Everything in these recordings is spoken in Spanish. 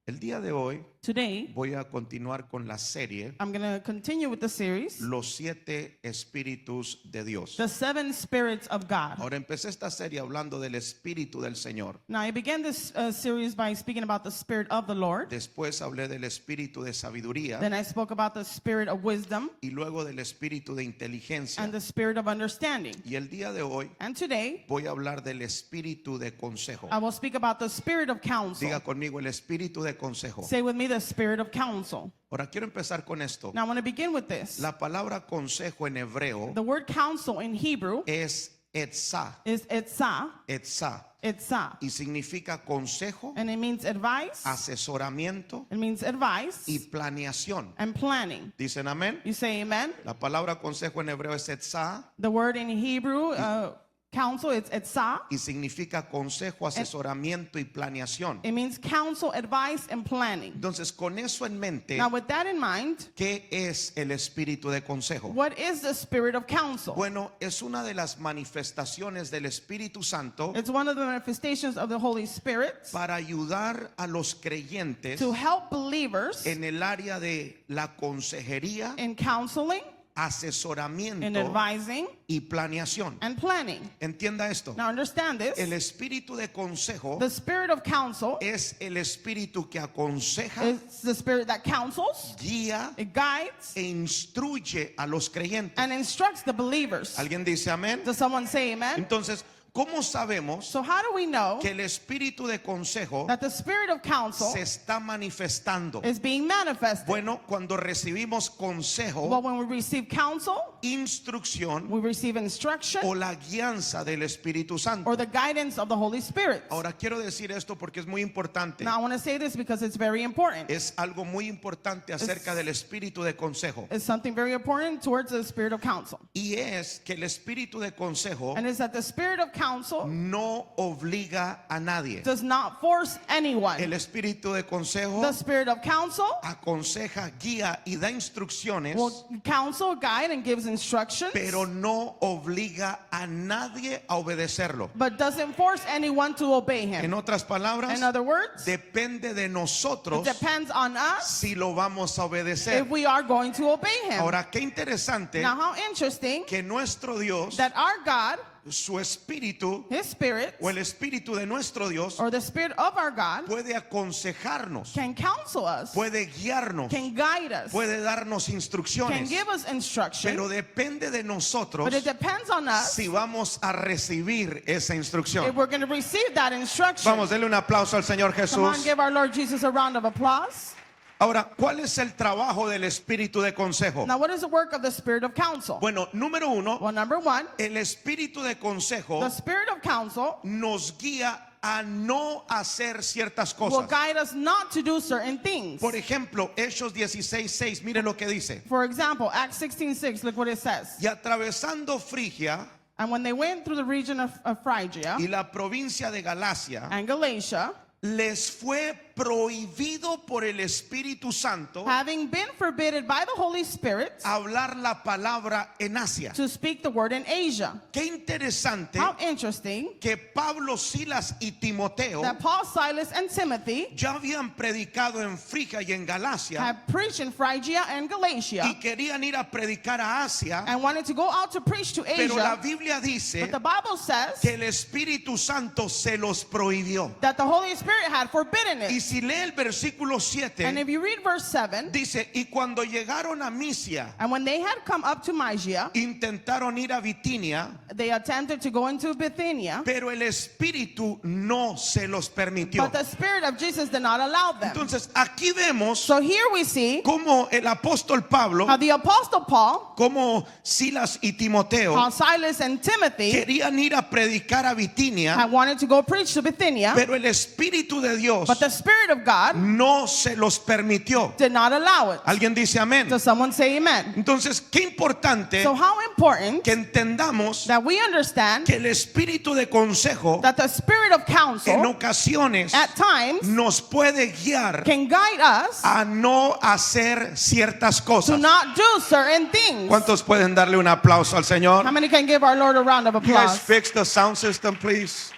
El día de hoy Today, voy a continuar con la serie I'm going to continue with the series, Los 7 Espíritus de Dios. The Seven Spirits of God. Ahora empecé esta serie hablando del Espíritu del Señor. Now, I began this series by speaking about the Spirit of the Lord. Después hablé del Espíritu de sabiduría Then I spoke about the Spirit of wisdom y luego del Espíritu de inteligencia. and the Spirit of understanding. Y el día de hoy And today, voy a hablar del Espíritu de consejo. I will speak about the Spirit of counsel. Diga conmigo el Espíritu de consejo. Say with me, the Spirit of counsel. Ahora quiero empezar con esto. Now, I want to begin with this. La palabra consejo en hebreo The word counsel in Hebrew es etzá, is etzah, etzá, etzah, y significa consejo, and it means advice. asesoramiento It means advice y planeación. and planning. ¿Dicen amén? You say amen. La palabra consejo en hebreo es etzá The word in Hebrew, counsel, it's etzah. y significa consejo, asesoramiento y planeación. It means counsel, advice, and planning. Entonces, con eso en mente, Now, with that in mind, ¿qué es el espíritu de consejo? what is the Spirit of counsel? Bueno, es una de las manifestaciones del Espíritu Santo It's one of the manifestations of the Holy Spirit para ayudar a los creyentes to help believers en el área de la consejería, in counseling, in asesoramiento advising, y planeación. and planning. Entienda esto. Now, understand El this. espíritu de consejo The Spirit of counsel es el espíritu que aconseja, is the Spirit that counsels, guía it guides, e instruye a los creyentes. and instructs the believers. ¿Alguien dice amén? Does someone say amen? Entonces, ¿cómo sabemos So, how do we know que el espíritu de consejo that the Spirit of counsel se está manifestando? is being manifested? Bueno, cuando recibimos consejo, Well, when we receive counsel, instrucción we receive instruction o la guianza del Espíritu Santo. or the guidance of the Holy Spirit. Ahora quiero decir esto porque es muy importante. Now, I want to say this because it's very important. Es algo muy importante acerca del espíritu de consejo. It's something very important towards the Spirit of counsel. Y es que el espíritu de consejo And it's that the Spirit of counsel no obliga a nadie. does not force anyone. El espíritu de consejo The Spirit of counsel aconseja, guía y da instrucciones, will counsel, guide, and gives instructions, pero no obliga a nadie a obedecerlo. but doesn't force anyone to obey En him. otras palabras, In other words, depende de nosotros it depends on us si lo vamos a obedecer. if we are going to obey him. Ahora, qué interesante Now, how interesting que nuestro Dios, that our God, su espíritu His Spirit, o el espíritu de nuestro Dios or the Spirit of our God, puede aconsejarnos, can counsel us, puede guiarnos, can guide us, puede darnos can instrucciones, give us instruction, pero depende de nosotros but it depends on us si vamos a recibir esa if instrucción. we're going to receive that instruction. Vamos, denle un aplauso al Señor Come on, Jesús. give our Lord Jesus a round of applause. Ahora, ¿cuál es el trabajo del espíritu de consejo? Now, what is the work of the Spirit of counsel? Bueno, número uno, Well, number one, el espíritu de consejo the Spirit of counsel nos guía a no hacer ciertas will cosas. guide us not to do certain things. Por ejemplo, Hechos 16:6, mire lo que dice. For example, Acts 16:6, look what it says. Y atravesando Frigia And when they went through the region of Phrygia y la provincia de Galacia, and Galatia, les fue prohibido por el Espíritu Santo having been forbidden by the Holy Spirit hablar la palabra en Asia. to speak the word in Asia. Qué interesante How interesting que Pablo, Silas y Timoteo that Paul, Silas, and Timothy ya habían predicado en Frigia y en Galacia have preached in Phrygia and Galatia y querían ir a predicar a Asia, and wanted to go out to preach to pero la Asia. Biblia dice But the Bible says que el Espíritu Santo se los prohibió. that the Holy Spirit had forbidden Y it. si lee el versículo 7, And if you read verse 7, dice, y cuando llegaron a Misia, and when they had come up to Mysia, intentaron ir a Bitinia, they attempted to go into Bithynia, pero el Espíritu no se los permitió. but the Spirit of Jesus did not allow them. Entonces, aquí vemos So here we see cómo el apóstol Pablo, how the Apostle Paul, cómo Silas y Timoteo how Silas and Timothy querían ir a predicar a Bitinia, had wanted to go preach to Bithynia, pero el Espíritu de Dios but the Spirit of God no se los permitió. did not allow it. ¿Alguien dice amén? Does someone say amen? Entonces, qué importante So how important que entendamos that we understand que el espíritu de consejo that the Spirit of en counsel ocasiones at times nos puede guiar can guide us a no hacer ciertas to cosas. not do certain things. ¿Cuántos pueden darle un aplauso al Señor? How many can give our Lord a round of You guys applause? fix the sound system, please.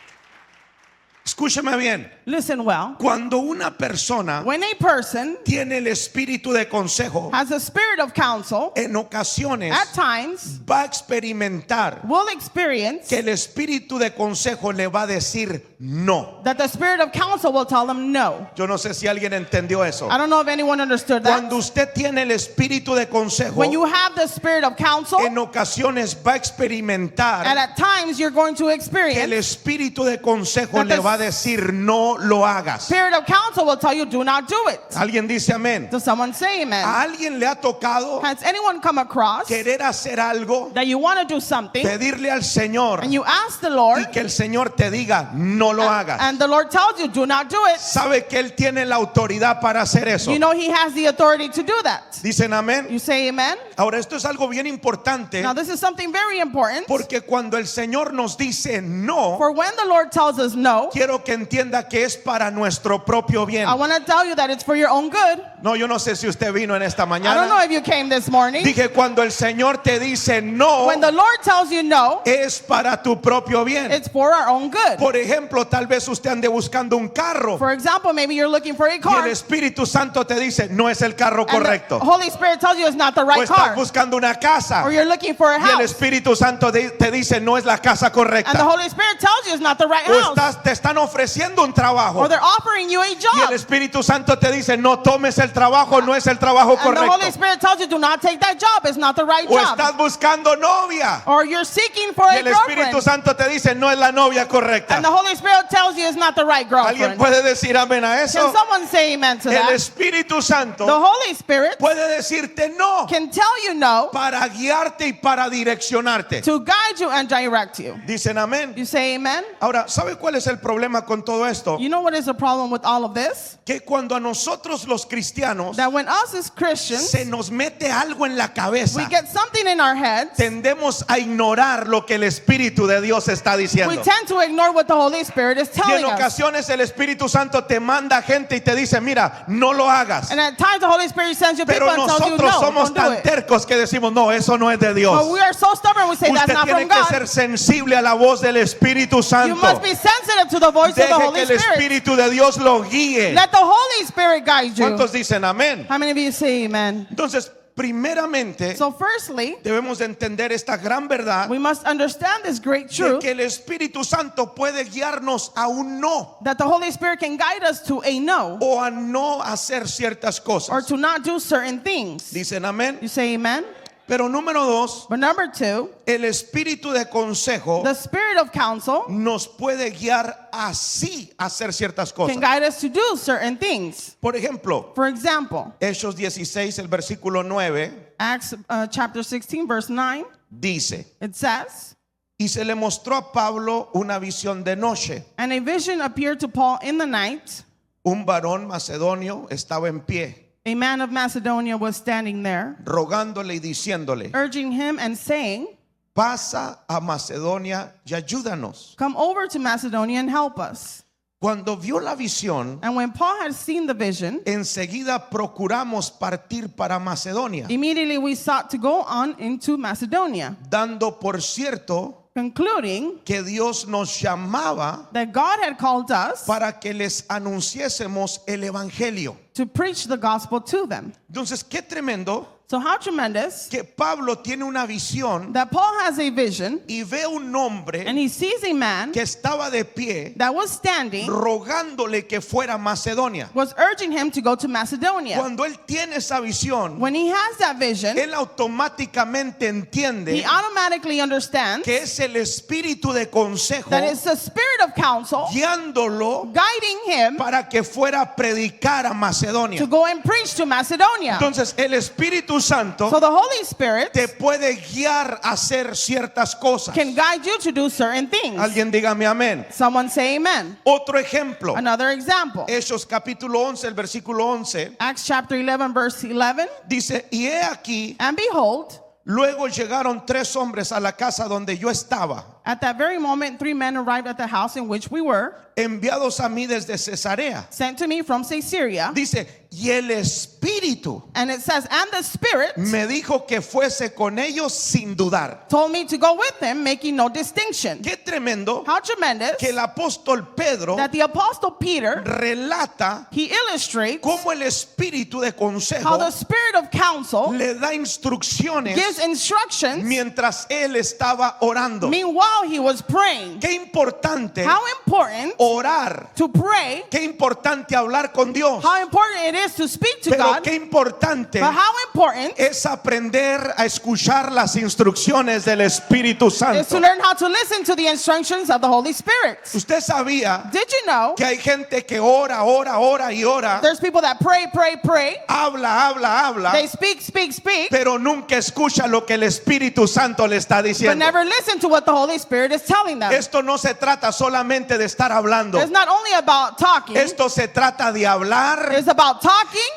Escúcheme bien. Listen well. Cuando una persona When a person tiene el espíritu de consejo, has a spirit of counsel, en ocasiones at times va a experimentar will experience que el espíritu de consejo le va a decir no. that the spirit of counsel will tell them no. Yo no sé si alguien entendió eso. I don't know if anyone understood that. Cuando usted tiene el espíritu de consejo, When you have the spirit of counsel, en ocasiones va a and experimentar at times you're going to que el experience espíritu de consejo that le the va a decir no lo hagas. spirit of counsel will tell you do not do it. Alguien dice amén. Does someone say amen? ¿A alguien le ha tocado Has anyone come across querer hacer algo, that you want to do something pedirle al Señor and you ask the Lord y que el Señor te diga no lo hagas? and the Lord tells you do not do it? Sabe que Él tiene la autoridad para hacer eso. You know He has the authority to do that. Dicen amén. You say amen? Ahora esto es algo bien importante, Now this is something very important, porque cuando el Señor nos dice no, for when the Lord tells us no, quiero que entienda que es para nuestro propio bien. I want to tell you that it's for your own good. No, yo no sé si usted vino en esta I don't know mañana. if you came this morning. Dije, cuando el Señor te dice no, When the Lord tells you no, es para tu propio bien. it's for our own good. Por ejemplo, tal vez usted ande buscando un carro For example, maybe you're looking for a y el car, Espíritu Santo te dice no es el carro and the correcto. Holy Spirit tells you it's not the O right estás car, buscando una casa or you're looking for a y el house, Espíritu Santo te dice no es la casa and the correcta. Holy Spirit tells you it's not the right O house, te están ofreciendo un trabajo or they're offering you a y el job, Espíritu Santo te dice no tomes el trabajo, no es el trabajo and the Holy correcto. Spirit tells you do not take that job, it's not the right O job, estás buscando novia or you're seeking for y a el Espíritu girlfriend, Santo te dice no es la novia correcta. and the Holy Spirit tells you it's not the right ¿Alguien girlfriend. puede decir amén a Can eso? someone say amen to El that? Espíritu The Santo Holy Spirit puede decirte no can tell you no para guiarte y para direccionarte. to guide you and direct you. Dicen amén. You say amen? Ahora, ¿sabe cuál es el problema con todo esto? You know what is the problem with all of this? Que cuando a nosotros los cristianos That when us as Christians, se nos mete algo en la we cabeza, get something in our heads, tendemos a ignorar lo que el Espíritu de Dios está we diciendo. tend to ignore what the Holy Spirit is Y en telling us. ocasiones el Espíritu Santo te manda gente y te dice, mira, no lo hagas. And at times the Holy Spirit sends you people Pero and tells you nosotros no, somos don't do tan it. tercos que decimos, no, eso no es de Dios. But we are so stubborn, we say that's Usted not tiene from que God. ser sensible a la voz del Espíritu You Santo. must be sensitive to the voice of the Deje que Holy el Spirit. Espíritu de Dios lo guíe. Let the Holy Spirit guide you. ¿Cuántos dicen amén? How many of you say amen? Entonces, primeramente, So firstly, debemos de entender esta gran verdad we must understand this great de truth que el Espíritu Santo puede guiarnos a un no that the Holy Spirit can guide us to a no o a no hacer ciertas or cosas. to not do certain things. Dicen amén. You say amen? Pero número dos, But number two, el Espíritu de consejo the spirit of counsel nos puede guiar así a hacer ciertas can cosas. guide us to do certain things. Por ejemplo, For example, Hechos 16, el versículo 9, Acts chapter 16, verse 9, dice, it says, y se le mostró a Pablo una visión de noche. and a vision appeared to Paul in the night. Un varón macedonio estaba en pie, A man of Macedonia was standing there, rogándole y diciéndole, urging him and saying, pasa a Macedonia y ayúdanos. come over to Macedonia and help us. Cuando vio la visión, And when Paul had seen the vision, enseguida procuramos partir para Macedonia, immediately we sought to go on into Macedonia, dando por cierto concluding que Dios nos llamaba that God had called us para que les anunciésemos el evangelio. to preach the gospel to them. Entonces, qué tremendo So how tremendous que Pablo tiene una visión that Paul has a vision y ve un hombre and he sees a man que estaba de pie that was standing, rogándole que fuera a Macedonia. was urging him to go to Macedonia. Cuando él tiene esa visión, When he has that vision, él automáticamente he entiende automatically understands que es el espíritu de consejo that it's the spirit of counsel guiándolo guiding him para que fuera a predicar a Macedonia. to go and preach to Macedonia. Entonces el Espíritu Santo So the Holy Spirit te puede guiar a hacer ciertas cosas. can guide you to do certain things. Alguien dígame amén. Someone say amen. Otro ejemplo, Another example. Hechos capítulo 11, el versículo 11, Acts chapter 11, verse 11. dice, y he aquí, And behold, luego llegaron 3 hombres a la casa donde yo estaba. At that very moment, 3 men arrived at the house in which we were, enviados a mí desde Cesarea. sent to me from Caesarea. Dice, y el Espíritu And it says, and the Spirit me dijo que fuese con ellos sin dudar. told me to go with him, making no distinction. Qué tremendo How tremendous que el apóstol Pedro that the Apostle Peter, relata he illustrates cómo el Espíritu de how consejo the Spirit of counsel le da instrucciones gives instructions mientras él estaba orando. meanwhile he was praying. Qué importante How important orar. to pray, Qué importante hablar con Dios. how important it is to speak to Pero God, qué importante but how important es aprender a escuchar las instrucciones del Espíritu is to Santo. learn how to listen to the instructions of the Holy Spirit. Usted sabía Did you know que hay gente que ora, ora, ora y ora, there's people that pray, pray, pray, habla, habla, habla, they speak, speak, speak, pero nunca escucha lo que el Espíritu Santo le está but diciendo? never listen to what the Holy Spirit is telling them. Esto no se trata solamente de estar hablando. It's not only about talking, Esto se trata de hablar it's about talking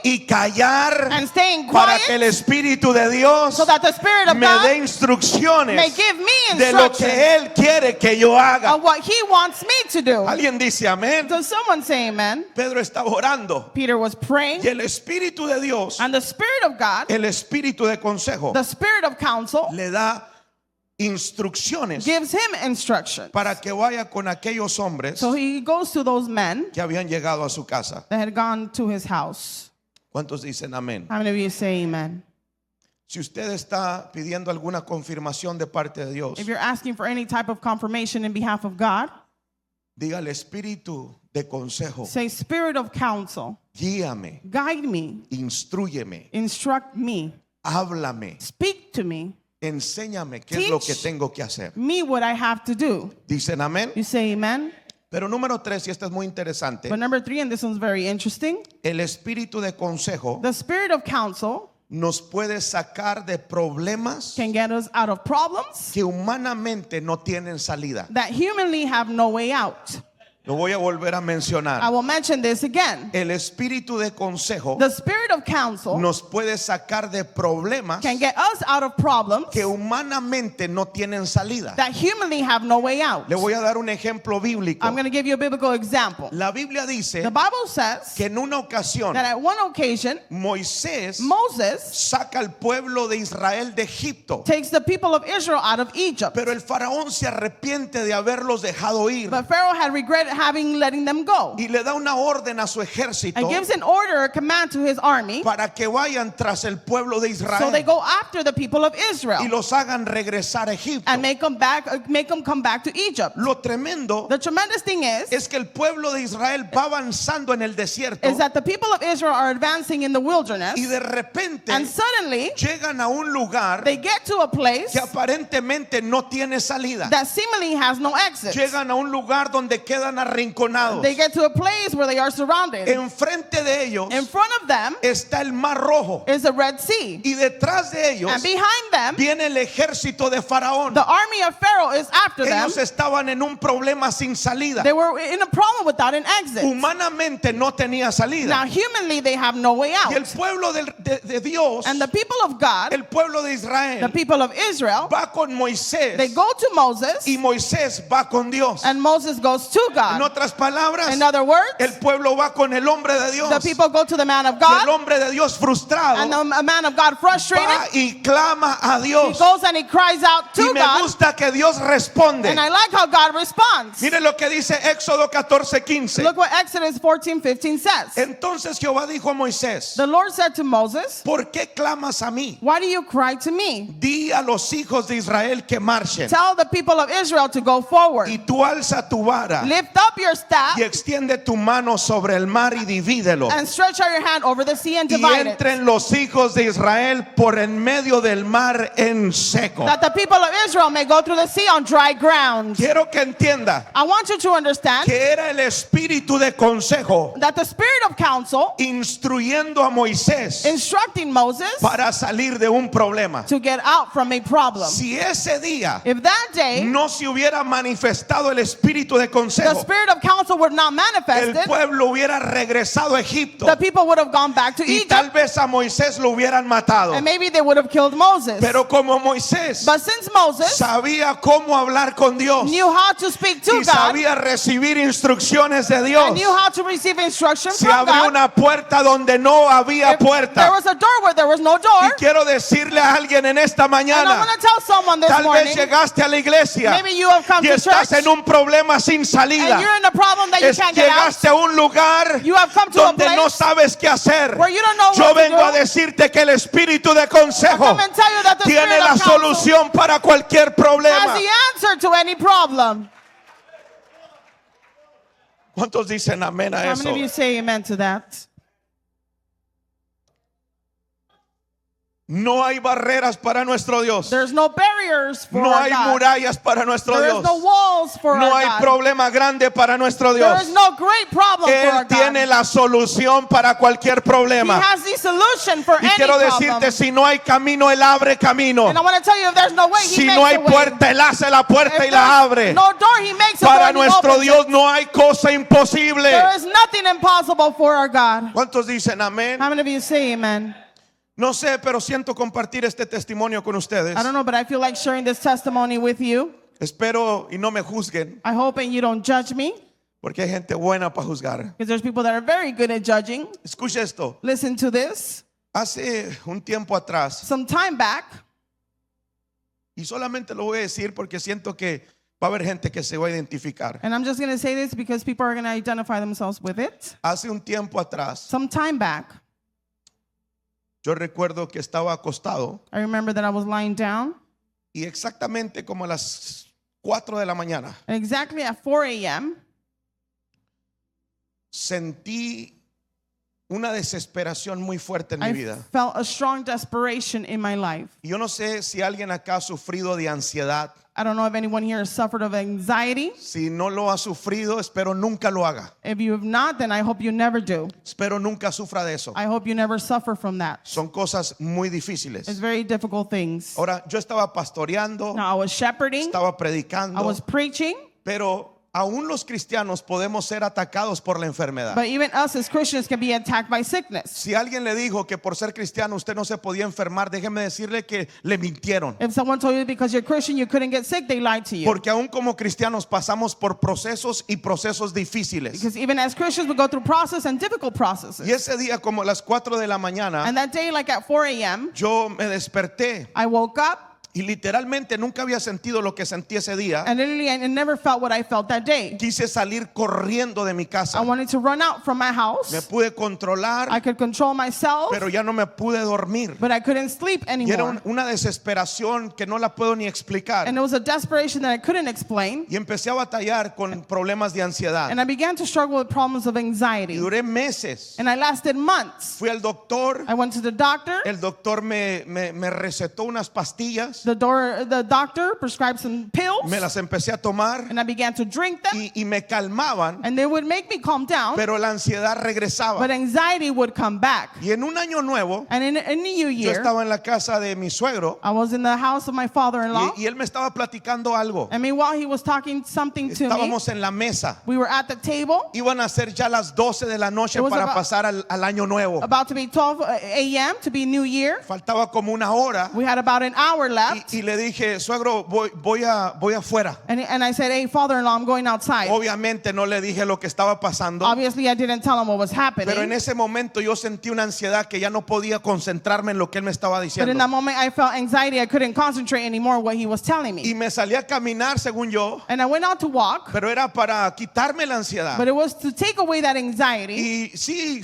y callar and staying para que el quiet Espíritu de Dios so that the Spirit of me dé God may instrucciones give me de lo que instructions Él quiere que yo haga. of what He wants me to do. Alguien dice amén. Does someone say amen? Pedro estaba orando Peter was praying, y el Espíritu de Dios, and the Spirit of God, el Espíritu de consejo, the Spirit of counsel, le da instrucciones gives him instructions. para que vaya con aquellos hombres So he goes to those men que habían llegado a su casa. that had gone to his house. ¿Cuántos dicen amén? How many of you say amen? Si usted está pidiendo alguna confirmación de parte de Dios, If you're asking for any type of confirmation in behalf of God, diga al Espíritu de consejo, say, Spirit of counsel, guíame, guide me, instrúyeme, instruct me, háblame, speak to me, enséñame qué es lo que Teach tengo que hacer. me what I have to do. Dicen amén. You say amen? Pero número 3, y esto es muy interesante, But number 3, and this one's very interesting, el Espíritu de consejo the Spirit of counsel nos puede sacar de problemas can get us out of problems que humanamente no tienen salida. that humanly have no way out. Lo voy a volver a I mencionar. will mention this again. El Espíritu de consejo The Spirit of counsel nos puede sacar de problemas can get us out of problems que humanamente no tienen salida. that humanly have no way out. Le voy a dar un ejemplo bíblico. I'm going to give you a biblical example. La Biblia dice The Bible says que en una ocasión that at one occasion, Moisés Moses saca al pueblo de Israel de Egipto, takes the people of Israel out of Egypt. pero el faraón se arrepiente de haberlos dejado ir But Pharaoh had regretted letting them go. y le da una orden a su ejército And gives an order, a command to his army, para que vayan tras el pueblo de so they Israel go after the people of y Israel los hagan regresar a Egipto. and make them come back to Egypt. Lo tremendo The tremendous thing es que el pueblo de Israel va avanzando en el desierto is that the people of Israel are advancing in the wilderness, y de repente and suddenly llegan a un lugar they get to a place que aparentemente no tiene salida. that seemingly has no exit. Llegan a un lugar donde quedan arrinconados. They get to a place where they are surrounded. Enfrente de ellos In front of them está el Mar Rojo is the Red Sea, y detrás de ellos and behind them viene el ejército de Faraón. the army of Pharaoh is after them. Ellos estaban en un problema sin salida. They were in a problem without an exit. Humanamente no tenía salida. Now humanly they have no way Y el out. pueblo de Dios, And the people of God, el pueblo de the Israel, people of Israel, va con Moisés they go to Moses, y Moisés va con Dios. and Moses goes to En God. otras palabras, In other words, el pueblo va con el hombre de Dios. the people go to the man of Y el God, hombre de Dios frustrado and the man of God frustrated, va y clama a he Dios. goes and he cries out Y to me God, gusta que Dios responde. and I like how God responds. Mire lo que dice Éxodo 14:15. Look what Exodus 14:15 says. Entonces Jehová dijo a Moisés, The Lord said to Moses, ¿por qué clamas a mí? why do you cry to me? Di a los hijos de Israel que marchen. Tell the people of Israel to go forward. Y tú alza tu vara Lift up your staff y extiende tu mano sobre el mar y divídelo. and stretch out your hand over the sea and Y divide it, entren los hijos de Israel por en medio del mar en seco. that the people of Israel may go through the sea on dry ground. Quiero que entienda I want you to understand que era el espíritu de consejo that the spirit of counsel instruyendo a Moisés instructing Moses para salir de un problema. to get out from a problem. Si ese día If that day no se hubiera manifestado el espíritu de the consejo, spirit of counsel were not el manifested, pueblo hubiera regresado a Egipto the people would have gone back to y tal Egypt, vez a Moisés lo hubieran matado. and maybe they would have killed Moses. Pero como Moisés But since Moses sabía cómo hablar con Dios knew how to speak to y God sabía recibir instrucciones de Dios, and knew how to receive instruction se from abrió God, una puerta donde no había if there puerta. was a door where there was no Y door. quiero decirle a alguien en esta And I mañana, want to tell someone this tal morning, vez llegaste a la iglesia maybe you have come y to estás church en un problema sin salida. and you're in a problem that you can't get out. Llegaste a un lugar You have come to a donde no place sabes qué hacer. where you don't know Yo what to vengo do. a decirte que el espíritu de I consejo come and tell you that the tiene spirit la of counsel solución para cualquier has problema. the answer to any problem. ¿Cuántos dicen amén a How eso? many of you say amen to that? No hay barreras para nuestro Dios. There's no barriers for No our hay God. murallas para nuestro There is Dios. no walls for No our hay God. problema grande para nuestro There Dios. is no great problem for our Él tiene God. la solución para cualquier He problema. has the solution for Y any quiero problem. decirte, si no hay camino, Él abre camino. And I want to tell you, if there's no way, Si He no makes hay a way. puerta, Él hace la puerta If y la there's abre. no door, He makes a Para door and He nuestro opens Dios it. no hay cosa imposible. There is nothing impossible for our God. ¿Cuántos dicen amén? How many of you say amen? No sé, pero siento compartir este testimonio con ustedes. I don't know, but I feel like sharing this testimony with you. Espero y no me juzguen, I hope and you don't judge me, porque hay gente buena para juzgar. because there's people that are very good at judging. Escuche esto. Listen to this. Hace un tiempo atrás, Some time back, y solamente lo voy a decir porque siento que va a haber gente que se va a identificar. and I'm just going to say this because people are going to identify themselves with it. Hace un tiempo atrás, Some time back, yo recuerdo que estaba acostado I remember that I was lying down, y exactamente como a las 4 de la mañana and exactly at 4 a.m., sentí una desesperación muy fuerte en mi I vida. felt a strong desperation in my life. Y yo no sé si alguien acá ha sufrido de ansiedad. I don't know if anyone here has suffered of anxiety. Si no lo ha sufrido, espero nunca lo haga. If you have not, then I hope you never do. Espero nunca sufra de eso. I hope you never suffer from that. Son cosas muy It's difíciles. very difficult things. Ahora, yo estaba pastoreando, Now, I was shepherding, estaba I predicando, was preaching, pero aún los cristianos podemos ser atacados por la enfermedad. but even us as Christians can be attacked by sickness. Si alguien le dijo que por ser cristiano usted no se podía enfermar, déjeme decirle que le mintieron. If someone told you because you're Christian you couldn't get sick, they lied to you. Porque aún como cristianos pasamos por procesos y procesos difíciles. Because even as Christians we go through process and difficult processes. Y ese día como a las 4 de la mañana, And that day, like at 4 a.m., yo me desperté I woke up y literalmente nunca había sentido lo que sentí ese día. and literally I never felt what I felt that day. Quise salir corriendo de mi I casa. wanted to run out from my Me house. pude I controlar, could control myself, pero ya no me pude dormir. but I couldn't sleep Y era anymore. una desesperación que no la puedo ni explicar. And it was a desperation that I couldn't explain. Y empecé a batallar con problemas de ansiedad. And I began to struggle with problems of Y anxiety. duré meses. And I lasted months. Fui al doctor. I went to the doctor. El doctor me recetó unas pastillas. The doctor prescribed some pills. Me las empecé a tomar. And I began to drink them. Y me calmaban. And they would make me calm down. Pero la ansiedad regresaba. But anxiety would come back. Y en un año nuevo, And in the new yo year, estaba en la casa de mi suegro. I was in the house of my father-in-law. Y él me estaba platicando algo. And meanwhile, he was talking something to me. Estábamos en la mesa. We were at the table, Iban a ser ya las 12 de la noche It was para about- pasar al año nuevo. about to be 12 a.m. to be New Year. Faltaba como una hora. We had about an hour left. Y le dije, suegro, voy afuera. And I said, hey, father-in-law, I'm going outside. Obviamente no le dije lo que estaba pasando. Obviously, I didn't tell him what was happening. Pero en ese momento yo sentí una ansiedad que ya no podía concentrarme en lo que él me estaba But in that diciendo. moment, I felt anxiety. I couldn't concentrate anymore on what he was telling Y me. me salí a caminar según yo, And I went out to walk, pero era para quitarme la ansiedad. but it was to take away that anxiety. Y sí,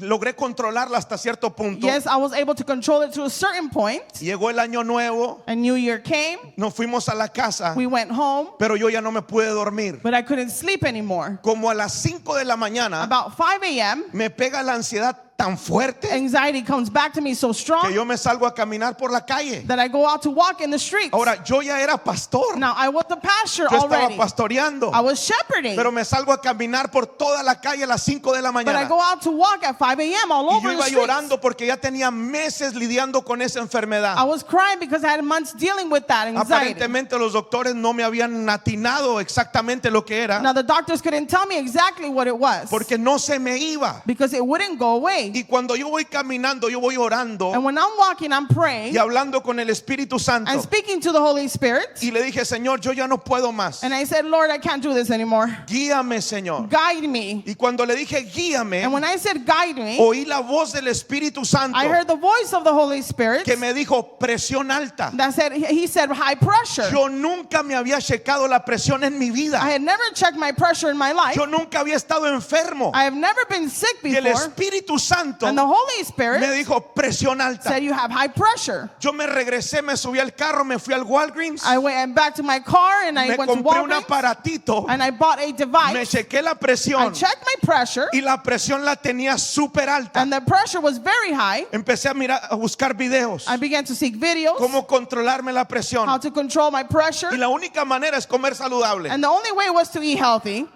logré controlarla hasta cierto punto. Yes, I was able to control it to a certain point. Llegó el año nuevo, And New Year came. nos fuimos a la casa, We went home, pero yo ya no me pude dormir. but I couldn't sleep anymore. Como a las 5 de la mañana About 5 a.m., me pega la ansiedad tan fuerte Anxiety comes back to me so que strong yo me salgo a caminar por la calle. that I go out to walk in the streets. Ahora, yo ya era pastor. Now, I was a pastor Yo estaba already. pastoreando. I was shepherding. Pero me salgo a caminar por toda la calle a las 5 de la But I mañana. go out to walk at 5 a.m. all Y over yo the iba streets. llorando porque ya tenía meses lidiando con esa I enfermedad. was crying because I had months dealing with that anxiety. Aparentemente los doctores no me habían atinado exactamente lo que era, Now, the doctors couldn't tell me exactly what it was porque no se me iba. because it wouldn't go away. Y cuando yo voy caminando, yo voy orando And when I'm walking, I'm praying y hablando con el Espíritu Santo. and speaking to the Holy Spirit. Y le dije, Señor, yo ya no puedo más. And I said, Lord, I can't do this anymore. Guíame, Señor. Guide me. Y cuando le dije, guíame, And when I said guide me, oí la voz del Espíritu Santo I heard the voice of the Holy Spirit que me dijo presión alta. that said, he said high pressure. Yo nunca me había checado la presión en mi I vida. had never checked my pressure in my life. Yo nunca había estado enfermo. I have never been sick Y el before. Espíritu Santo And the Holy me Spirit dijo presión alta. said you have high pressure. Yo me regresé, me subí al carro, me fui al Walgreens, I went back to my car and I me went to compré un Walgreens aparatito, and I bought a me device. chequé la I presión checked my pressure y la presión la tenía súper alta. and the pressure was very high. Empecé a mirar, a buscar videos, I began to seek videos cómo controlarme la presión. how to control my pressure. Y la única manera es comer saludable. And the only way was to eat healthy.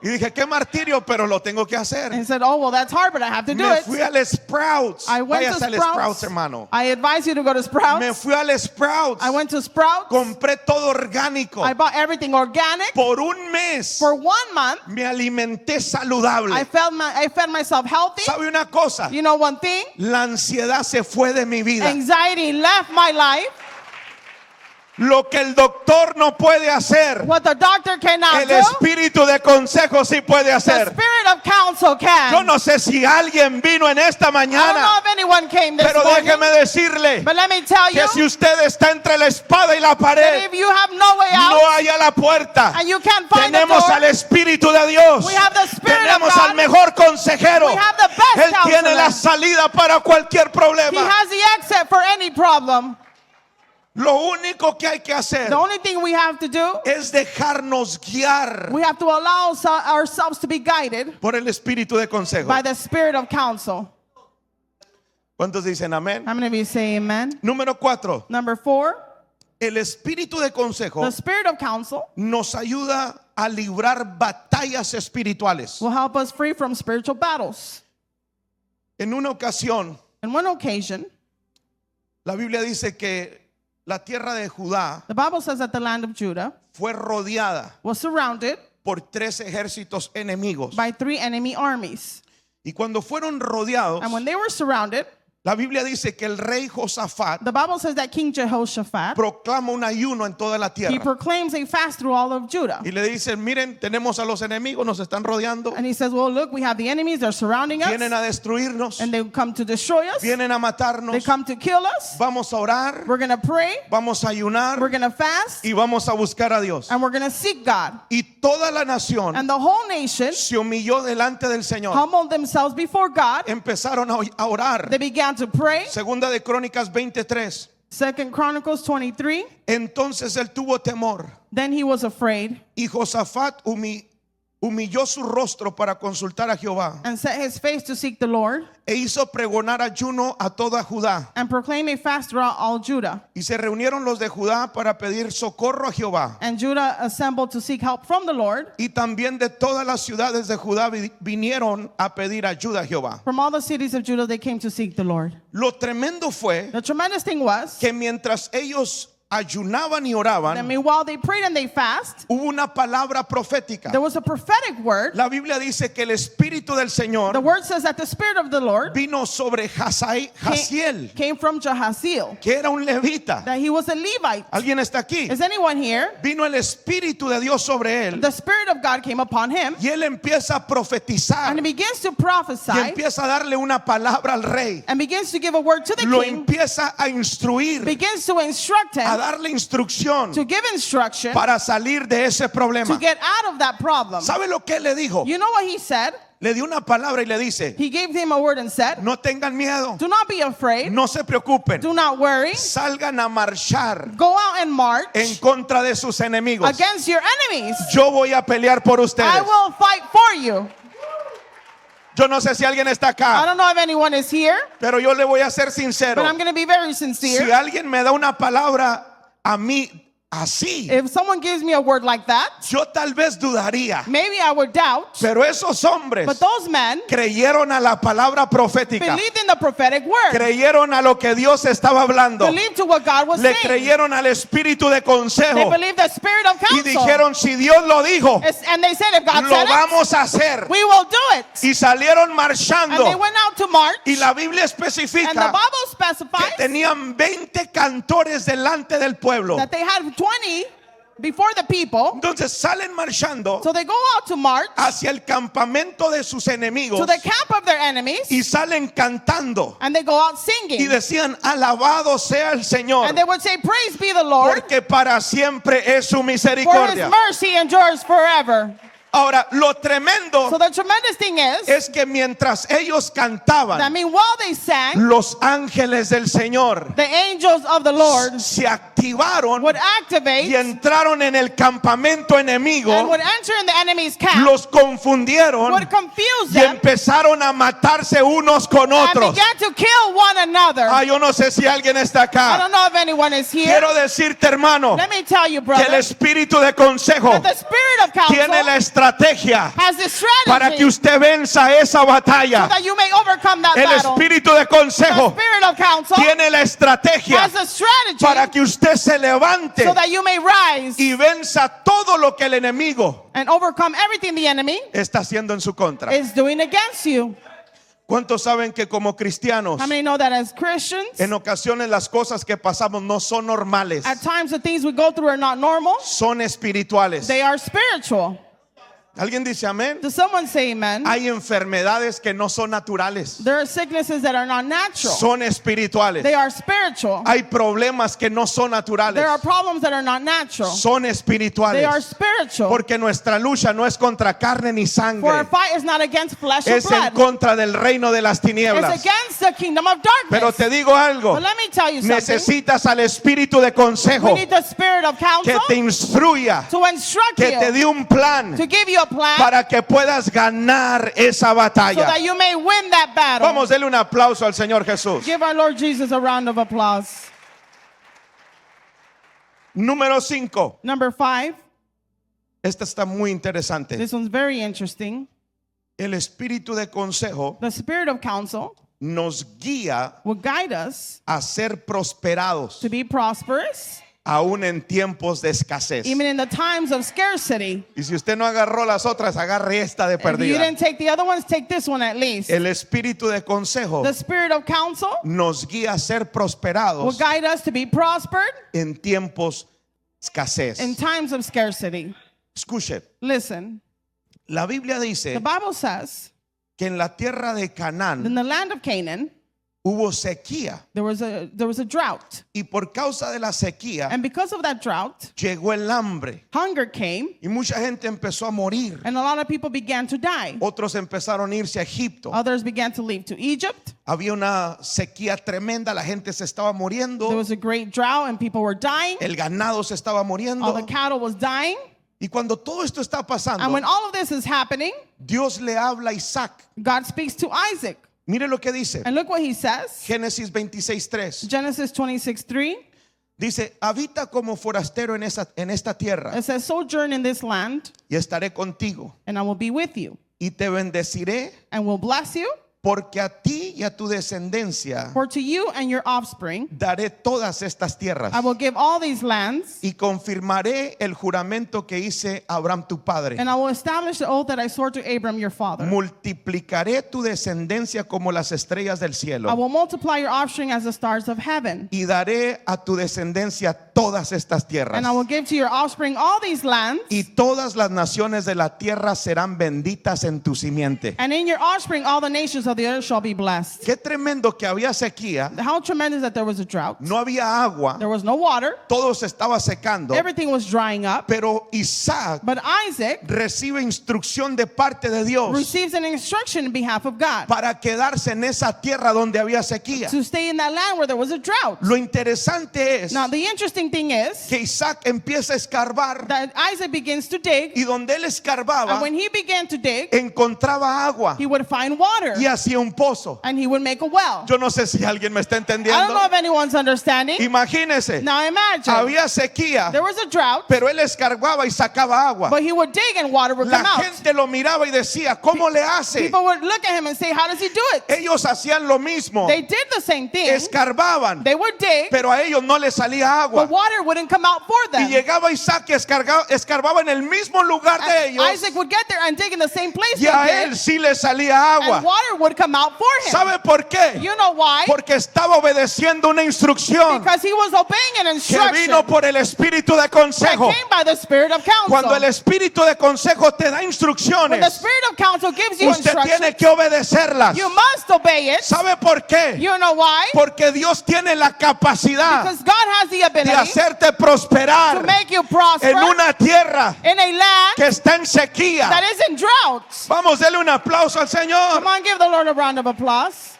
Y dije, qué martirio, pero lo tengo que hacer. And said, oh, well, that's hard, but I have to do Me it. fui al Sprouts. I went Váyase to al Sprouts, Sprouts. hermano. I advise you to go to Sprouts. Me fui al Sprouts. I went to Sprouts. Compré todo orgánico. I bought everything organic. Por un mes For 1 month, me alimenté saludable. I fed myself healthy. ¿Sabe una cosa? You know one thing? La ansiedad se fue de mi vida. Anxiety left my life. Lo que el doctor no puede hacer, What the doctor cannot el do, espíritu de consejo sí puede the hacer. spirit of counsel can. Yo no sé si alguien vino en esta I don't know mañana, if anyone came this pero morning, déjeme decirle but let me tell you que si usted está entre la espada y la that pared, if you have no way out no haya la puerta. and you can't find the Tenemos door, al Espíritu de Dios. we have the Spirit of Tenemos God. al mejor consejero. We have the best Él tiene la counselor. salida para cualquier He problema. has the exit for any problem. Lo único que hay que hacer The only thing we have to do, es dejarnos guiar we have to allow ourselves to be guided por el Espíritu de consejo. by the spirit of counsel. ¿Cuántos dicen amén? How many of you say amen? Número 4. Number 4, El Espíritu de consejo the spirit of counsel nos ayuda a librar batallas espirituales. will help us free from spiritual battles. En una ocasión, On one occasion, la Biblia dice que la tierra de Judá the Bible says that the land of Judah fue rodeada was surrounded por 3 ejércitos enemigos. by 3 enemy armies. Y cuando fueron rodeados, And when they were surrounded, la Biblia dice que el rey Josafat the Bible says that King Jehoshaphat, proclama un ayuno en toda la he tierra. proclaims a fast through all of Judah. Y le dicen, miren, tenemos a los enemigos, nos están rodeando, And he says, well, look, we have the enemies, they're surrounding us, vienen a destruirnos, and they come to destroy us, vienen a they matarnos. come to kill us. Vamos a orar, We're going to pray, vamos a we're ayunar going to fast, y vamos a buscar a Dios. and we're going to seek God. Y toda la nación And the whole nation se humilló delante del Señor. humbled themselves before God. Empezaron a orar. They began to pray. Segunda de Crónicas 23. 2 Chronicles 23. Entonces él tuvo temor Then he was afraid y Josafat humilló su rostro para consultar a Jehová and set his face to seek the Lord e hizo pregonar ayuno a toda Judá. and proclaim a fast throughout all Judah. Y se reunieron los de Judá para pedir socorro a Jehová. And Judah assembled to seek help from the Lord. Y también de todas las ciudades de Judá vinieron a pedir ayuda a Jehová. From all the cities of Judah, they came to seek the Lord. Lo tremendo fue The tremendous thing was que mientras ellos ayunaban y that oraban, while they prayed and they fast, hubo una palabra profética. there was a prophetic word. La Biblia dice que el Espíritu del Señor The word says that the Spirit of the Lord vino sobre Jaziel, came from Jehaziel, que era un levita. that he was a Levite. ¿Alguien está aquí? Is anyone here? Vino el Espíritu de Dios sobre él The Spirit of God came upon him, y él empieza a profetizar and he begins to y prophesy empieza a darle una palabra al rey. and begins to give a word to the Lo king, empieza a instruir, begins to instruct a him, darle instrucción to give instruction para salir de ese to problema. get out of that problem. ¿Sabe lo que él le dijo? You know what he said? Le dio una palabra y le dice, He gave him a word and said, no tengan miedo, do not be afraid, no se preocupen, do not worry, salgan a marchar go out and march en contra de sus enemigos. against your enemies. Yo voy a pelear por I ustedes. will fight for you. Yo no sé si alguien está I acá, don't know if anyone is here, pero yo le voy a ser sincero. but I'm going to be very Si sincere. alguien me da una palabra a mí así, If someone gives me a word like that, yo tal vez dudaría. maybe I would doubt. Pero esos hombres But those men creyeron a la palabra profética, believed in the prophetic word, creyeron a lo que Dios estaba hablando, believed to what God was le saying. creyeron al espíritu de They consejo believed the spirit of y counsel. dijeron, si Dios lo dijo, And they said, if God lo said it, vamos a hacer. we will do it. Y salieron And they marchando. went out to march. Y la Biblia And the especifica Bible que specifies tenían 20 cantores delante del pueblo. that they had 20 before the people. Entonces salen marchando So they go out to march hacia el campamento de sus enemigos to the camp of their enemies. y salen cantando And they go out y singing. decían, alabado sea el Señor, And they would say, praise be the Lord, porque para siempre es su for his misericordia. mercy endures forever. Ahora, lo tremendo So the tremendous thing is es que mientras ellos that cantaban, while they sang, los ángeles del Señor the angels of the Lord se activaron would y activate entraron en el campamento and enemigo, would enter in the enemy's camp, los confundieron would confuse y them, empezaron a matarse unos con and otros. began to kill one another. Ah, yo no sé si alguien está I acá. don't know if anyone is here. Quiero decirte, hermano, Let me tell you, que el brother, espíritu de consejo that the spirit of counsel tiene la estrategia has the para que strategy usted venza esa so batalla. that you may overcome that El battle. espíritu de The consejo spirit of counsel tiene la estrategia has a strategy para que usted se levante so that you may rise y venza todo lo que el enemigo and overcome everything the enemy está haciendo en su contra. is doing against you. ¿Cuántos saben que como cristianos How many know that as Christians, en ocasiones las cosas que pasamos no son normales, at times the things we go through are not normal, son espirituales? they are spiritual. ¿Alguien dice amén? Does someone say amen? Hay enfermedades que no son naturales, There are sicknesses that are not natural. son espirituales. They are spiritual. Hay problemas que no son naturales, There are problems that are not natural. son They are espirituales. spiritual. Porque nuestra lucha no es contra carne ni For our sangre, fight is not against flesh or es en blood. contra del reino de las It's tinieblas. against the kingdom of Pero darkness. te digo algo, But let me tell you something. necesitas al espíritu de We consejo need the spirit of que counsel te instruya, to instruct que te you, dé un plan to give you a plan para que puedas ganar esa so batalla. that you may win that battle. Vamos, denle un aplauso al Señor Jesús. Give our Lord Jesus a round of applause. Número 5. Number 5. Esta está muy interesante. This one's very interesting. El espíritu de consejo The spirit of counsel nos guía will guide us a ser prosperados to be prosperous aún en tiempos de escasez. even in the times of scarcity. Y si usted no agarró las otras, agarre esta de If you perdida. didn't take the other ones, take this one at least. El espíritu de consejo The spirit of counsel nos guía a ser will prosperados guide us to be prospered en tiempos de escasez. in times of scarcity. Escuche, Listen, la Biblia the dice Bible says que en la tierra de in Canaán the land of Canaan hubo sequía there was a drought, y por causa de la sequía and because of that drought, llegó el hambre hunger came, y mucha gente empezó a morir. and a lot of people began to die. Otros empezaron a irse a Egipto. Others began to leave to Egypt. Había una sequía tremenda, la gente se estaba There muriendo, was a great drought, and people were dying. el ganado se estaba All muriendo. the cattle was dying. Y cuando todo esto está And when pasando, all of this is happening, Dios le habla a Isaac. God speaks to Isaac. Mire lo que dice. And look what he says. Génesis 26:3. Genesis 26:3. Dice, habita como forastero en esta tierra It says, sojourn in this land, y estaré contigo and I will be with you, y te bendeciré and will bless you. porque a ti y a tu descendencia For to you and your offspring daré todas estas tierras I will give all these lands, y confirmaré el juramento que hice a Abraham tu padre. and I will establish the oath that I swore to Abram your father. Multiplicaré tu descendencia como las estrellas del I cielo will multiply your offspring as the stars of heaven, y daré a tu descendencia todas estas tierras. and I will give to your offspring all these lands, Y todas las naciones de la tierra serán benditas en tu simiente. and in your offspring all the nations of the earth shall be blessed. Qué tremendo que había sequía, How tremendous that there was a drought. no había agua, There was no water. todo se estaba secando, Everything was drying up. pero Isaac But Isaac recibe instrucción de parte de Dios receives an instruction in behalf of God para quedarse en esa tierra donde había sequía. to stay in that land where there was a drought. Lo interesante es Now, the interesting thing is que Isaac empieza a escarbar that Isaac begins to dig, y donde él escarbaba and when he began to dig, encontraba agua he would find water, y hacía un pozo. and he would make a well. Yo no sé si alguien me está I don't entendiendo. know if anyone's understanding. Imagínese, Now imagine, había sequía, there was a drought, pero él escarbaba y sacaba agua. but he would dig and water would come La out. gente lo miraba y decía, ¿cómo le hace? People would look at him and say, how does he do it? Ellos hacían lo mismo, They did the same thing. escarbaban, They would dig, pero a ellos no les salía agua. but water wouldn't come out for Y them. llegaba Isaac y escarbaba en el mismo lugar de And ellos Isaac would get there and dig in the same place y they a did, él sí le salía and agua. water would come out for him. ¿Sabe por qué? You know why? Porque estaba obedeciendo una instrucción Because he was obeying an que instruction vino por el espíritu de that consejo. came by the spirit of Cuando el counsel. espíritu de consejo te da When the instrucciones, spirit of counsel gives you usted tiene instructions, que obedecerlas. you must obey it. ¿Sabe por qué? You know why? Porque Dios tiene la capacidad Because God has the de ability hacerte to prosperar make you prosper en una tierra in a land que está en sequía. that is in drought. Vamos, dele un aplauso al Señor. Come on, give the Lord a round of applause.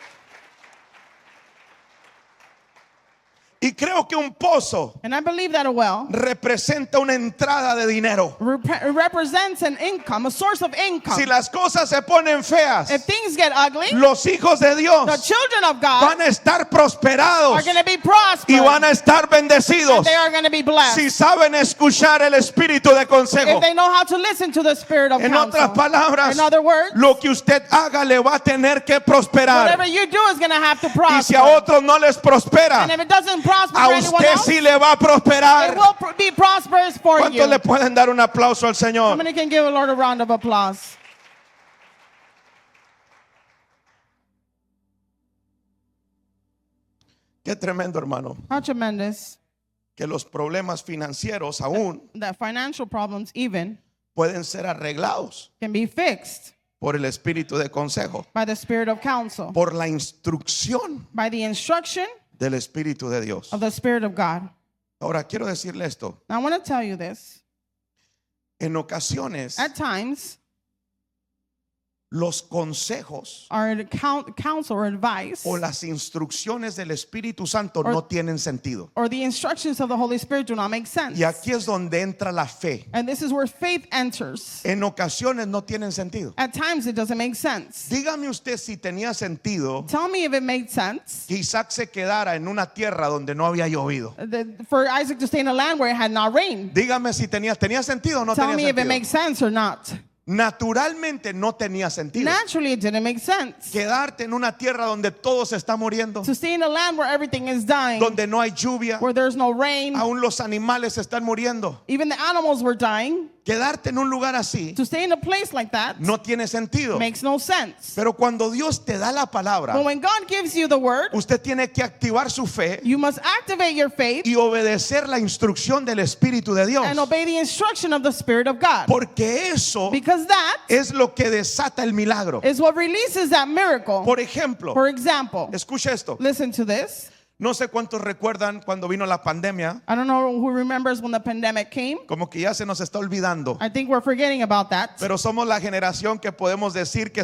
Y creo que un pozo And I believe that a well representa una entrada de dinero. represents an income, a source of income. Si las cosas se ponen feas, If things get ugly, los hijos de the Dios children of God van a estar prosperados are going to be prosperous. y van a estar bendecidos They are going to be blessed. si saben escuchar el espíritu de consejo. If they know how to listen to the spirit of En counsel. otras palabras, In other words, lo que usted haga le va a tener que prosperar. whatever you do is going to have to Y si a prosper. otros no les prospera, And if it doesn't prosper a for anyone usted else, sí le va a it prosperar. will be prosperous for you. ¿Cuántos le pueden dar un aplauso al How Señor? many can give the Lord a round of applause? Qué tremendo, hermano, How tremendous que los problemas financieros aún that financial problems even pueden ser arreglados can be fixed por el espíritu de consejo, by the spirit of counsel, por la instrucción by the instruction del Espíritu de Dios. of the Spirit of God. Ahora quiero decirle esto, Now, I want to tell you this. en ocasiones At times, los consejos our counsel or advice o las instrucciones del Espíritu Santo Or- no tienen sentido. or the instructions of the Holy Spirit do not make sense. Y aquí es donde entra la fe. And this is where faith enters. En ocasiones no tienen sentido. At times, it doesn't make sense. Dígame usted si tenía sentido Tell me if it made sense que Isaac se quedara en una tierra donde no había llovido. for Isaac to stay in a land where it had not rained. Dígame si tenía sentido o no Tell tenía me if it sentido. makes sense or not. Naturalmente no tenía sentido. Naturally, it didn't make sense. Quedarte en una tierra donde todo se está muriendo, To stay in a land where everything is dying, donde no hay lluvia, where there's no rain, aún los animales se están muriendo. even the animals were dying. Quedarte en un lugar así To stay in a place like that no tiene sentido. makes no sense. Pero cuando Dios te da la palabra, But when God gives you the word, usted tiene que activar su fe you must activate your faith y obedecer la instrucción del Espíritu de Dios. and obey the instruction of the Spirit of God. Porque eso Because that es lo que desata el milagro. is what releases that miracle. Por ejemplo, For example, escucha esto. listen to this. No sé cuántos recuerdan cuando vino la pandemia, I don't know who remembers when the pandemic came. como que ya se nos está olvidando. I think we're forgetting about that. Pero somos la generación que podemos decir que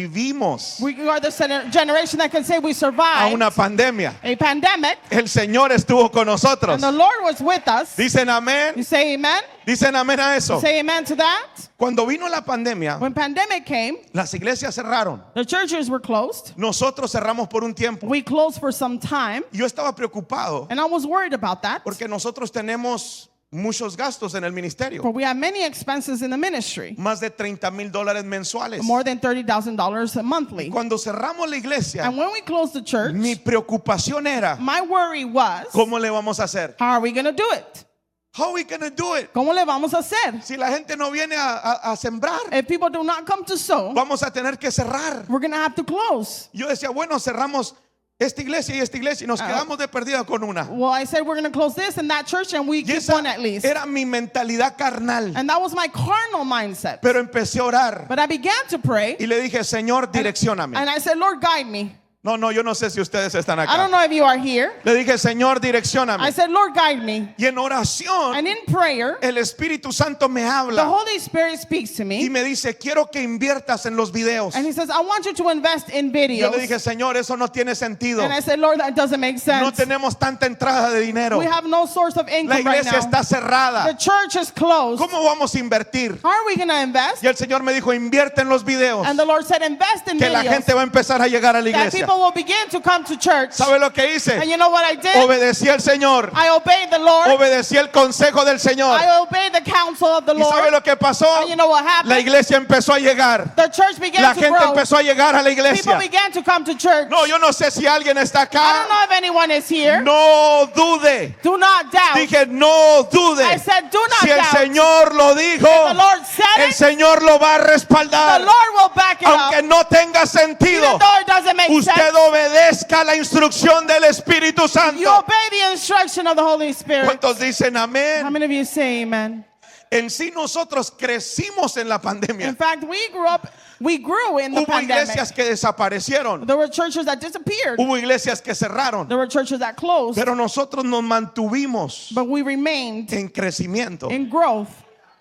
sobrevivimos We are the generation that can say we a survived una pandemia. a pandemic, El Señor estuvo con nosotros. and the Lord was with us. Dicen You amén. say amen? Dicen amén a eso. Say amen to that? Cuando vino la pandemia, When pandemic came, las iglesias cerraron. the churches were closed. Nosotros cerramos por un tiempo. We closed for some time, Yo estaba preocupado and I was worried about that. porque nosotros tenemos muchos gastos en el ministerio. For we have many expenses in the ministry, Más de $30,000 mensuales. more than $30,000 monthly. Cuando cerramos la iglesia, And when we closed the church, mi preocupación era, my worry was, ¿cómo le vamos a hacer? how are we going to do it? How are we gonna do it? ¿Cómo le vamos a hacer? Si la gente no viene a sembrar, If people do not come to sow, vamos a tener que cerrar. we're going to have to close. Yo decía, bueno, cerramos esta iglesia y esta iglesia y nos quedamos de perdida con una. Well, I said we're going to close this and that church and we Y keep esa one at least. era mi mentalidad carnal. And that was my carnal mindset. Pero empecé a orar But I began to pray y le dije, Señor, direccióname. and I said, Lord, guide me. No, yo no sé si ustedes están I don't acá. know if you are here. Le dije, Señor, I direccióname. said, Lord, guide me. Y en oración, And in prayer, el Espíritu Santo me the habla Holy Spirit speaks to y me. me dice, quiero que inviertas en los videos. And he says, I want you to invest in Yo le videos. dije, Señor, eso no tiene sentido. And I said, Lord, that doesn't make No sense. tenemos tanta entrada de dinero. We have no source of La income right iglesia now. está cerrada. The church is closed. ¿Cómo vamos a invertir? How are we going to invest? Y el Señor me dijo, invierte en los videos. And the Lord said, invest in Que la gente videos. va a empezar a llegar a la That iglesia. people will begin to come to church. ¿Sabe lo que hice? And you know what I did? Obedecí al Señor. I obeyed the Lord. Obedecí el consejo del Señor. I obeyed the counsel of the ¿Y sabe Lord. lo que pasó? And you know what happened? La iglesia empezó a llegar. The church began La to gente grow. empezó a llegar a la People iglesia. began to come to church. No, yo no sé si alguien está I don't acá. know if anyone is here. No dude. Do not doubt. Dije, no dude. I said, do not Si el doubt. Señor lo dijo, If the Lord said el it, Señor lo va a the respaldar. Lord will back it Aunque up. no tenga sentido, Even though it doesn't make usted sense, obedezca la instrucción del Espíritu you Santo. obey the instruction of the Holy Spirit. ¿Cuántos dicen How amén? many of you say amen? En sí nosotros crecimos en la In pandemia. fact, we grew in the Hubo pandemic. iglesias que desaparecieron. There were churches that disappeared. Hubo iglesias que cerraron. There were churches that closed. Pero nosotros nos mantuvimos But we remained en crecimiento in growth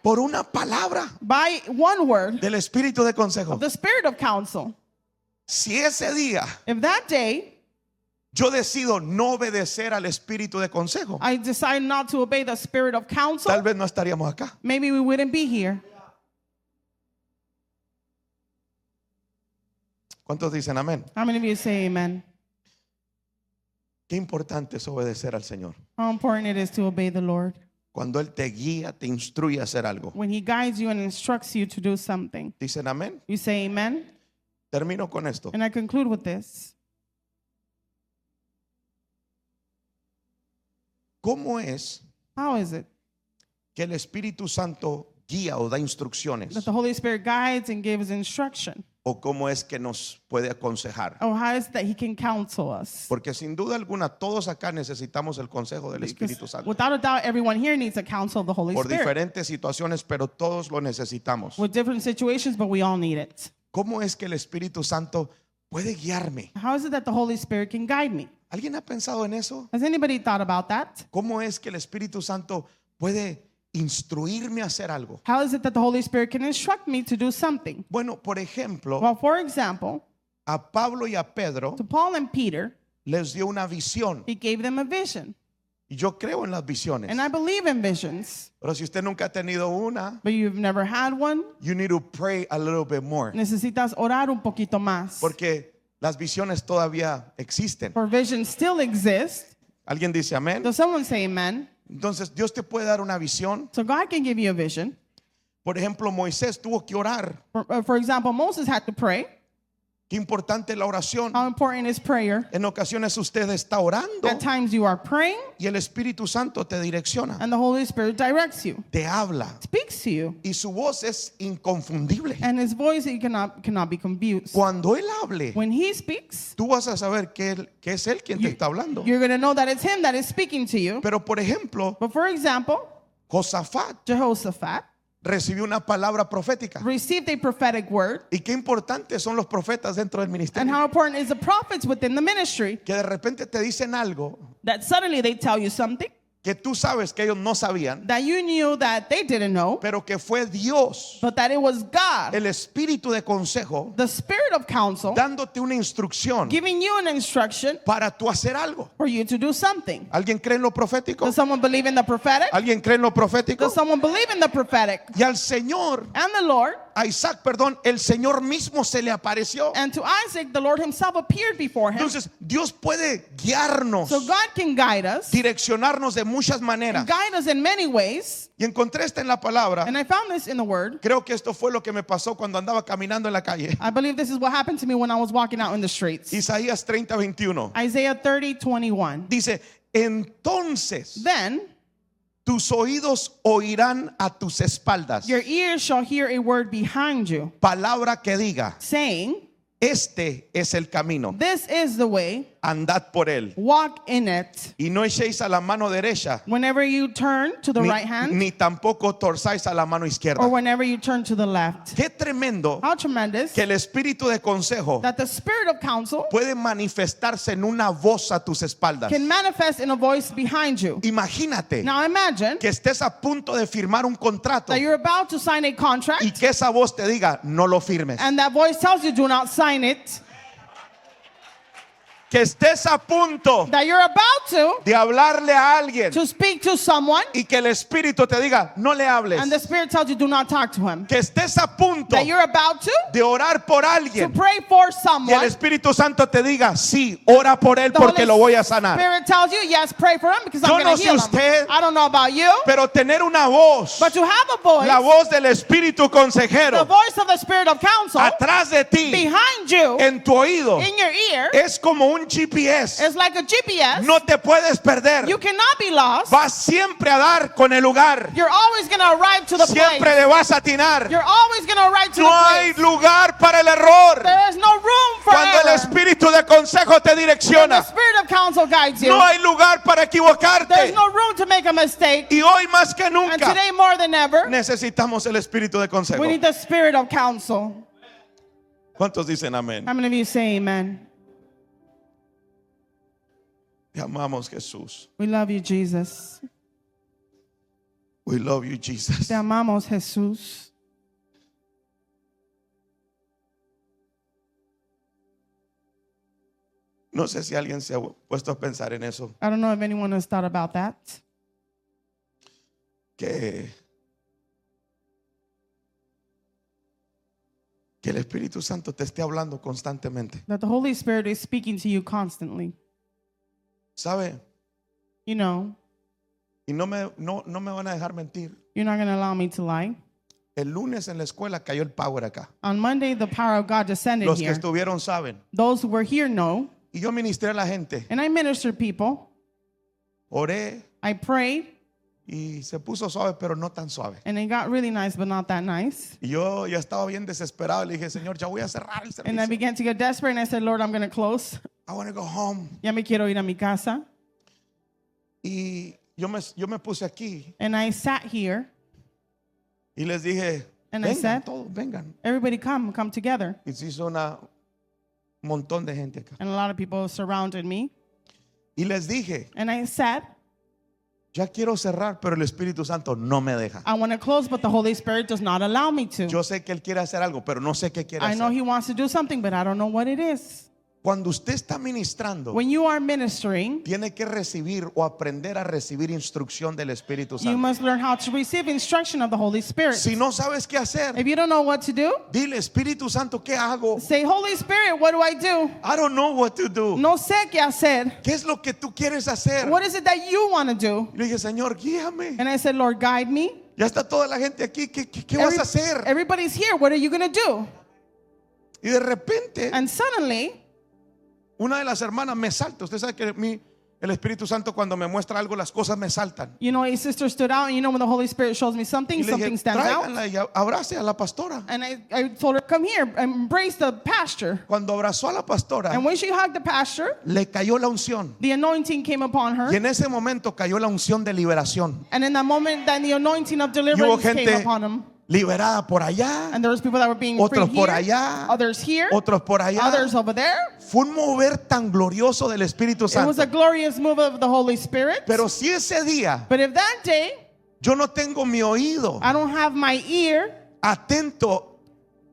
por una palabra by one word, del Espíritu de consejo. the spirit of counsel. Si ese día If that day yo decido no obedecer al Espíritu de consejo, I decide not to obey the spirit of counsel, tal vez no estaríamos acá. maybe we wouldn't be here. ¿Cuántos dicen amén? How many of you say amen? Qué importante es obedecer al Señor. How important it is to obey the Lord. Cuando Él te guía, te instruye a hacer algo. When he guides you and instructs you to do something. ¿Dicen amén? You say amen? Termino con esto. And I conclude with this. ¿Cómo es How is it que el Espíritu Santo guía o da instrucciones? that the Holy Spirit guides and gives instruction? ¿O cómo es que nos puede aconsejar? Or how is it that he can counsel us? Porque sin duda alguna todos acá necesitamos el consejo del Espíritu Because Santo. without a doubt, everyone here needs a counsel of the Holy Por Spirit. diferentes situaciones, pero todos lo necesitamos. With different situations, but we all need it. ¿Cómo es que el Espíritu Santo puede guiarme? How is it that the Holy Spirit can guide me? ¿Alguien ha pensado en eso? Has anybody thought about that? ¿Cómo es que el Espíritu Santo puede instruirme a hacer algo? How is it that the Holy Spirit can instruct me to do something? Bueno, por ejemplo, Well, for example, a Pablo y a Pedro to Paul and Peter, les dio una visión. he gave them a vision. Y yo creo en las visiones. And I believe in visions, Pero si usted nunca ha tenido una, but you've never had one, you need to pray a little bit more. necesitas orar un poquito más. Porque las visiones todavía existen. For visions still exist. ¿Alguien dice amén? Does someone say amen? Entonces Dios te puede dar una visión. So God can give you a vision. Por ejemplo, Moisés tuvo que orar. For example, Moses had to pray. Qué importante la oración. How important is prayer? En ocasiones usted está orando At times you are praying y el Espíritu Santo te direcciona, and the Holy Spirit directs you, te habla speaks to you. y su voz es inconfundible. And his voice you cannot be confused. Cuando Él hable, When he speaks, tú vas a saber que es Él quien te está hablando. you're going to know that it's him that is speaking to you. Pero por ejemplo, But for example, Josafat Jehoshaphat recibió una palabra profética. received a prophetic word. Y qué importantes son los profetas dentro del And ministerio. how important is the prophets within the ministry Que de repente te dicen algo that suddenly they tell you something que tú sabes que ellos no sabían, that you knew that they didn't know, pero que fue Dios, but that it was God, el espíritu de consejo, the spirit of counsel, dándote una instrucción giving you an instruction para tú hacer algo. for you to do something. ¿Alguien cree en lo profético? Does someone believe in the prophetic? ¿Alguien cree en lo profético? Does someone believe in the prophetic? Y al Señor, And the Lord, a Isaac, perdón, el Señor mismo se le apareció. and to Isaac, the Lord himself appeared before him. Entonces, Dios puede guiarnos, So God can guide us, direccionarnos de muchas maneras. guide us in many ways. Y encontré esta en la palabra. And I found this in the word. Creo que esto fue lo que me pasó cuando andaba caminando en la calle. I believe this is what happened to me when I was walking out in the streets. Isaías 30:21. Isaiah 30:21. Dice, entonces Then tus oídos oirán a tus espaldas your ears shall hear a word behind you, palabra que diga, saying, este es el camino, this is the way, andad por él. Walk in it. Y no echéis a la mano derecha, Whenever you turn to the right hand, ni tampoco torzáis a la mano izquierda. or whenever you turn to the left. Qué tremendo How tremendous que el espíritu de consejo that the spirit of counsel puede manifestarse en una voz a tus espaldas. can manifest in a voice behind you. Imagínate Now imagine que estés a punto de firmar un contrato that you're about to sign a y contract que esa voz te diga, no lo firmes. and that voice tells you do not sign it. Que estés a punto That you're about de hablarle a alguien to speak to someone y que el espíritu te diga, no le hables. and the spirit tells you do not talk to him. Que estés a punto That you're about de orar por to alguien pray for y el someone. Espíritu Santo te diga, sí, ora por él The porque Holy lo voy a sanar. Spirit tells you, yes, pray for him because Yo I'm no going to sé heal usted, him. I don't know about you, Pero tener una voz, but to have a voice, la voz del Espíritu the consejero, voice of the spirit of counsel atrás de ti, behind you, en tu oído, in your ear, es como un GPS. is like a GPS. No te puedes perder. You cannot be lost. Vas siempre a dar con el lugar. You're always going to arrive to the Siempre place. le vas a atinar. You're always going to arrive to No the hay place. lugar para el error. There is no room for Cuando el error. Espíritu de consejo te When the direcciona, spirit of counsel guides you, no hay lugar para there's equivocarte. no room to make a mistake. Y hoy más que And nunca today more than ever, necesitamos el Espíritu de consejo. we need the spirit of counsel. ¿Cuántos dicen amén? How many of you say amen? Te amamos, Jesús. We love you, Jesus. We love you, Jesus. Te amamos, Jesús. No sé si alguien se ha puesto a pensar en eso. I don't know if anyone has thought about that. Que el Espíritu Santo te esté hablando constantemente. That the Holy Spirit is speaking to you constantly. ¿Sabe? You know, Y no me van a dejar mentir. you're not going to allow me to lie. El lunes en la escuela cayó el power acá. On Monday, the power of God descended Los que here. estuvieron saben. Those who were here know. Y yo ministré a la gente. And I ministered people. Oré I prayed. y se puso suave, pero no tan suave. And it got really nice, but not that nice. Y yo ya estaba bien desesperado. Le dije, Señor, ya voy a cerrar el And I servicio. began to get desperate. And I said, Lord, I'm going to close. I want to go home. Ya me quiero ir a mi casa. Y yo me puse aquí And I sat here. y les dije, And I vengan said, todos, vengan. everybody come together. Y se hizo un montón de gente acá. And a lot of people surrounded me. Y les dije, And I said, ya quiero cerrar, pero el Espíritu Santo no me deja. I want to close, but the Holy Spirit does not allow me to. Yo sé que Él quiere hacer algo, pero no sé qué quiere I know hacer. He wants to do something, but I don't know what it is. Cuando usted está ministrando, When you are ministering, tiene que recibir o aprender a recibir instrucción del Espíritu you Santo. must learn how to receive instruction of the Holy Spirit. Si no sabes qué hacer, If you don't know what to do, dile, Espíritu Santo, ¿qué hago? say, Holy Spirit, what do I do? I don't know what to do. No sé qué hacer. ¿Qué es lo que tú quieres hacer? What is it that you want to do? Y le dije, Señor, guíame. And I said, Lord, guide me. Ya está toda la gente aquí. ¿Qué vas a hacer? Everybody's here. What are you going to do? Y de repente, And suddenly, una de las hermanas me salta. Usted sabe que el Espíritu Santo cuando me muestra algo, las cosas me saltan. you know, a sister stood out. And you know, when the Holy Spirit shows me something, Y le something dije, stands out. tráiganla y abrace a la pastora. And I told her, come here, embrace the pastor. Cuando abrazó a la pastora, And when she hugged the pastor, le cayó la unción. the anointing came upon her. Y en ese momento cayó la unción de liberación. And in that moment, then the anointing of Y hubo deliverance came gente upon him. liberada por allá, And there was people that were being otros freed por here, allá, others here, otros por allá. others over there. Fue un mover tan glorioso del Espíritu It was Santo. a glorious move of the Holy Spirit. Pero si ese día But if that day, yo no tengo mi oído I don't have my ear atento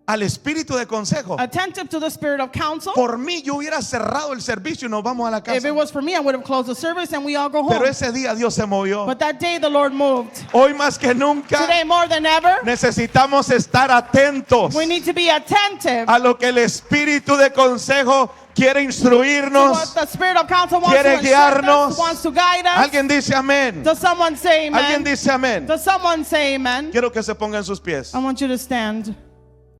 al Espíritu de consejo, attentive to the spirit of counsel, por mí yo hubiera cerrado el servicio y nos vamos a la if casa. it was for me, I would have closed the service and we all go Pero home. ese día Dios se movió. But that day, the Lord moved. Hoy más que nunca Today, more than ever, necesitamos estar atentos we need to be attentive a lo que el Espíritu de consejo quiere to instruirnos. what the spirit of counsel wants to Quiere instruct guiarnos. us, wants to guide us. Alguien dice amén. Does someone say Alguien amen? dice amén. Does someone say amen? Quiero que se pongan sus pies. I want you to stand.